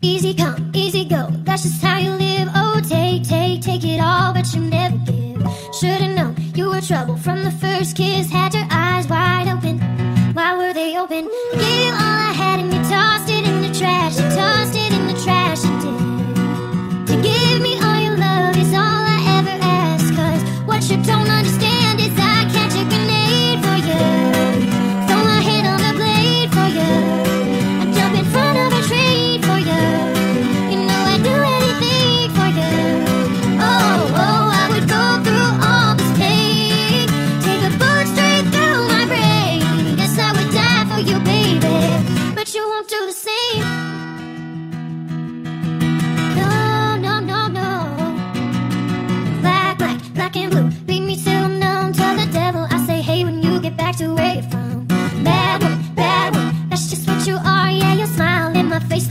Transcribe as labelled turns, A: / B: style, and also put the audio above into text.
A: Easy come, easy go, that's just how you live. Oh, take it all, but you never give. Should've known you were trouble from the first kiss. Had your eyes wide open, why were they open? I gave you all I had and you tossed it in the trash. You tossed it in the trash, you did. To give me all your love is all I ever ask. Cause what you don't understand is I catch a grenade for you. Throw my head on the blade for you. I jump in front of a train for you. You know I'd do anything for you. Oh, I would go through all this pain. Take a bullet straight through my brain. Guess I would die for you, baby, but you won't do the same. No. Black and blue, beat me till I'm numb. Tell the devil I say hey when you get back to where you're from. Bad one, that's just what you are. Yeah, you'll smile in my face.